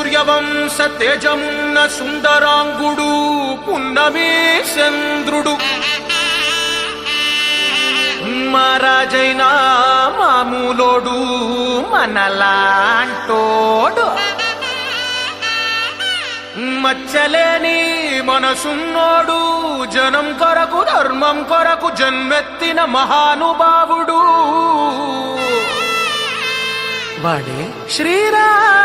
సూర్యవంశ తేజమున్న సుందరాంగుడు పున్నమి చంద్రుడు మహారాజైన మామూలోడు మనలాంటోడు మచ్చలేని మనసున్నోడు జనం కొరకు ధర్మం కొరకు జన్మెత్తిన మహానుభావుడు వాడే శ్రీరాముడు.